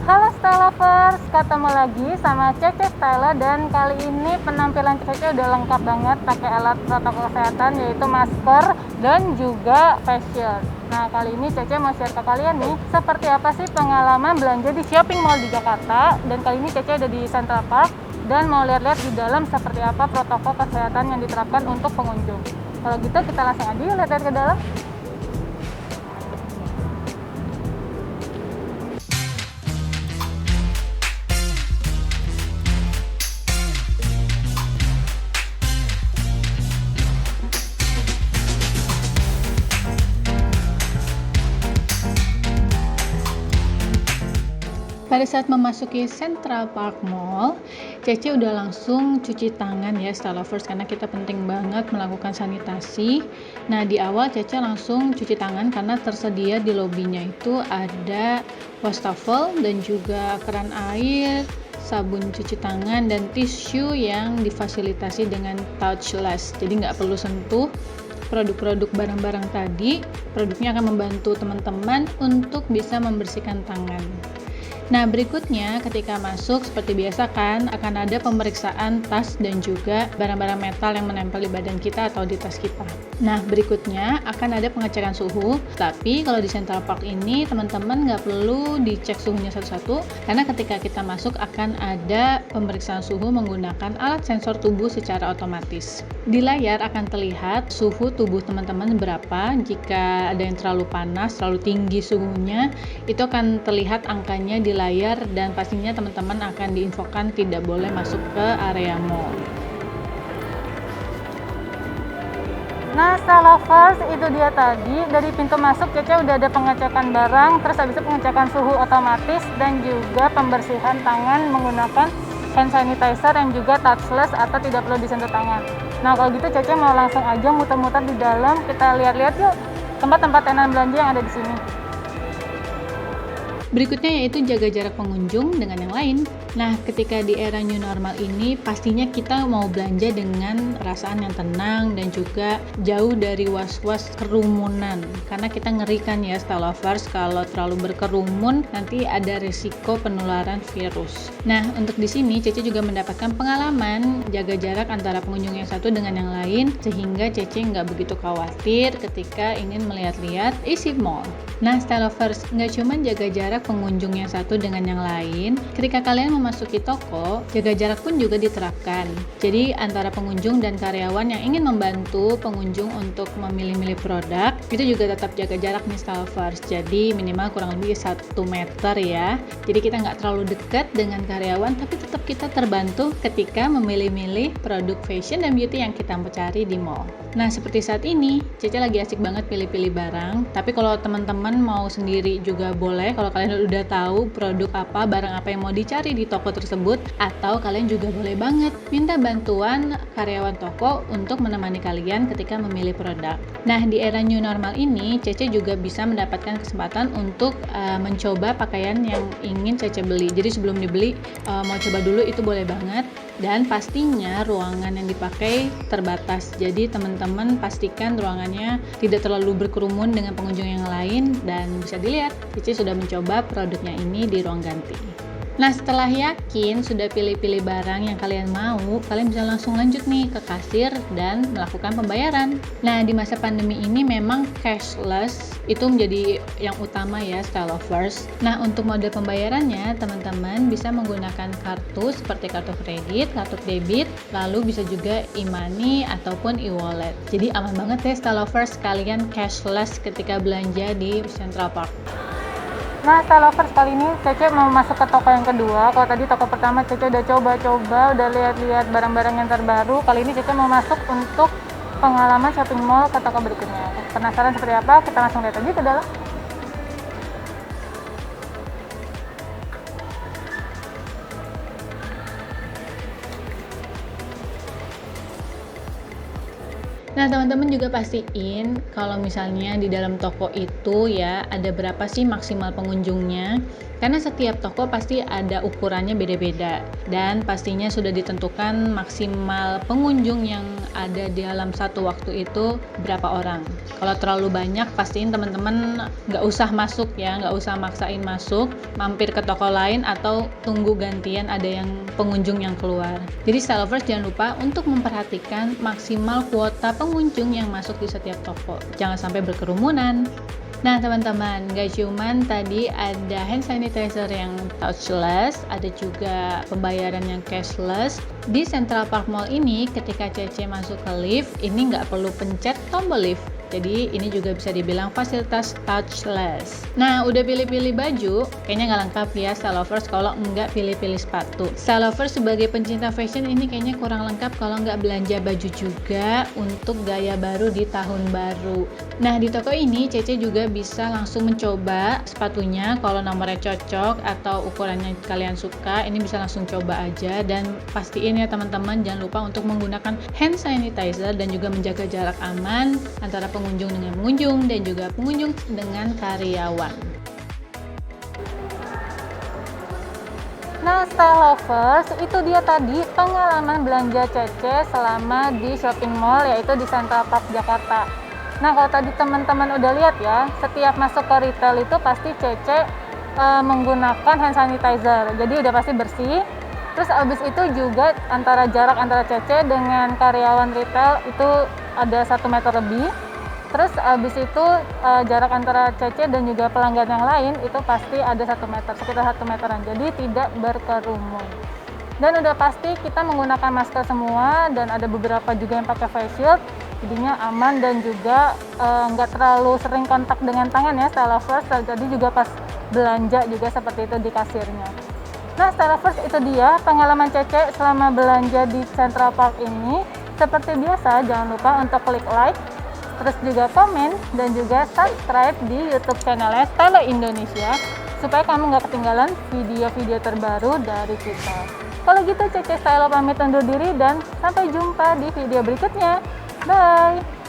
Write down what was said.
Halo Style Lovers, ketemu lagi sama Cece Style dan kali ini penampilan Cece udah lengkap banget pakai alat protokol kesehatan yaitu masker dan juga face shield. Nah kali ini Cece mau share ke kalian nih seperti apa sih pengalaman belanja di shopping mall di Jakarta, dan kali ini Cece ada di Central Park dan mau lihat-lihat di dalam seperti apa protokol kesehatan yang diterapkan untuk pengunjung. Kalau gitu kita langsung aja yuk lihat-lihat ke dalam. Pada saat memasuki Central Park Mall, Cece udah langsung cuci tangan ya Style Lovers, karena kita penting banget melakukan sanitasi. Nah di awal Cece langsung cuci tangan karena tersedia di lobinya itu ada wastafel dan juga keran air, sabun cuci tangan, dan tisu yang difasilitasi dengan touchless. Jadi nggak perlu sentuh produk-produk barang-barang tadi. Produknya akan membantu teman-teman untuk bisa membersihkan tangan. Nah berikutnya ketika masuk seperti biasa kan akan ada pemeriksaan tas dan juga barang-barang metal yang menempel di badan kita atau di tas kita. Nah berikutnya akan ada pengecekan suhu, tapi kalau di Central Park ini teman-teman nggak perlu dicek suhunya satu-satu karena ketika kita masuk akan ada pemeriksaan suhu menggunakan alat sensor tubuh secara otomatis. Di layar akan terlihat suhu tubuh teman-teman berapa. Jika ada yang terlalu panas, terlalu tinggi suhunya, itu akan terlihat angkanya di layar dan pastinya teman-teman akan diinfokan tidak boleh masuk ke area mall. Nah Style Lovers, itu dia tadi dari pintu masuk Cece udah ada pengecekan barang, terus habis itu pengecekan suhu otomatis dan juga pembersihan tangan menggunakan hand sanitizer yang juga touchless atau tidak perlu disentuh tangan. Nah kalau gitu Cece mau langsung aja muter-muter di dalam, kita lihat-lihat yuk tempat-tempat tenan belanja yang ada di sini. Berikutnya yaitu jaga jarak pengunjung dengan yang lain. Nah, ketika di era new normal ini pastinya kita mau belanja dengan perasaan yang tenang dan juga jauh dari was-was kerumunan. Karena kita ngeri kan ya Style Lovers, kalau terlalu berkerumun nanti ada risiko penularan virus. Nah, untuk di sini Cece juga mendapatkan pengalaman jaga jarak antara pengunjung yang satu dengan yang lain sehingga Cece nggak begitu khawatir ketika ingin melihat-lihat isi mall. Nah, Style Lovers, nggak cuma jaga jarak pengunjung yang satu dengan yang lain, ketika kalian memasuki toko, jaga jarak pun juga diterapkan. Jadi antara pengunjung dan karyawan yang ingin membantu pengunjung untuk memilih-milih produk, itu juga tetap jaga jarak nih Style Lovers. Jadi minimal kurang lebih 1 meter ya. Jadi kita nggak terlalu dekat dengan karyawan, tapi tetap kita terbantu ketika memilih-milih produk fashion dan beauty yang kita mau cari di mall. Nah seperti saat ini, Cece lagi asik banget pilih-pilih barang, tapi kalau teman-teman mau sendiri juga boleh. Kalau kalian udah tahu produk apa, barang apa yang mau dicari di toko tersebut, atau kalian juga boleh banget minta bantuan karyawan toko untuk menemani kalian ketika memilih produk. Nah di era new normal ini Cece juga bisa mendapatkan kesempatan untuk mencoba pakaian yang ingin Cece beli. Jadi sebelum dibeli mau coba dulu itu boleh banget, dan pastinya ruangan yang dipakai terbatas. Jadi teman-teman pastikan ruangannya tidak terlalu berkerumun dengan pengunjung yang lain, dan bisa dilihat Cece sudah mencoba produknya ini di ruang ganti. Nah setelah yakin sudah pilih-pilih barang yang kalian mau, kalian bisa langsung lanjut nih ke kasir dan melakukan pembayaran. Nah di masa pandemi ini memang cashless itu menjadi yang utama ya Style Lovers. Nah untuk mode pembayarannya teman-teman bisa menggunakan kartu seperti kartu kredit, kartu debit, lalu bisa juga e-money ataupun e-wallet. Jadi aman banget ya Style Lovers, kalian cashless ketika belanja di Central Park. Nah Style Lovers, kali ini Cece mau masuk ke toko yang kedua. Kalau tadi toko pertama Cece udah coba-coba, udah lihat-lihat barang-barang yang terbaru. Kali ini Cece mau masuk untuk pengalaman shopping mall ke toko berikutnya. Penasaran seperti apa? Kita langsung lihat aja ke dalam. Nah, teman-teman juga pastiin kalau misalnya di dalam toko itu ya ada berapa sih maksimal pengunjungnya. Karena setiap toko pasti ada ukurannya beda-beda dan pastinya sudah ditentukan maksimal pengunjung yang ada di dalam satu waktu itu berapa orang. Kalau terlalu banyak, pastiin teman-teman nggak usah masuk ya, nggak usah maksain masuk, mampir ke toko lain atau tunggu gantian ada yang pengunjung yang keluar. Jadi Style Lovers jangan lupa untuk memperhatikan maksimal kuota pengunjung yang masuk di setiap toko. Jangan sampai berkerumunan. Nah teman-teman, gak cuman tadi ada hand sanitizer yang touchless, ada juga pembayaran yang cashless. Di Central Park Mall ini ketika Cece masuk ke lift, ini nggak perlu pencet tombol lift. Jadi ini juga bisa dibilang fasilitas touchless. Nah, udah pilih-pilih baju, kayaknya nggak lengkap ya Style Lovers kalau nggak pilih-pilih sepatu. Style Lovers sebagai pencinta fashion ini kayaknya kurang lengkap kalau nggak belanja baju juga untuk gaya baru di tahun baru. Nah, di toko ini Cece juga bisa langsung mencoba sepatunya kalau nomornya cocok atau ukurannya kalian suka, ini bisa langsung coba aja dan pastiin ya teman-teman jangan lupa untuk menggunakan hand sanitizer dan juga menjaga jarak aman antara pengunjung dengan pengunjung dan juga pengunjung dengan karyawan. Nah, Style Lovers, itu dia tadi pengalaman belanja Cece selama di shopping mall yaitu di Central Park Jakarta. Nah, kalau tadi teman-teman udah lihat ya, setiap masuk ke retail itu pasti Cece menggunakan hand sanitizer. Jadi udah pasti bersih. Terus abis itu juga jarak antara Cece dengan karyawan retail itu ada 1 meter lebih. Terus abis itu jarak antara Cece dan juga pelanggan yang lain itu pasti ada 1 meter, sekitar 1 meteran. Jadi tidak berkerumun. Dan udah pasti kita menggunakan masker semua dan ada beberapa juga yang pakai face shield. Jadinya aman dan juga nggak terlalu sering kontak dengan tangan ya Style Lovers. Jadi juga pas belanja juga seperti itu di kasirnya. Nah, Style Lovers, itu dia pengalaman Cece selama belanja di Central Park ini. Seperti biasa, jangan lupa untuk klik like, terus juga komen, dan juga subscribe di YouTube channelnya Style Indonesia supaya kamu nggak ketinggalan video-video terbaru dari kita. Kalau gitu Cece Style pamit undur diri dan sampai jumpa di video berikutnya. Bye!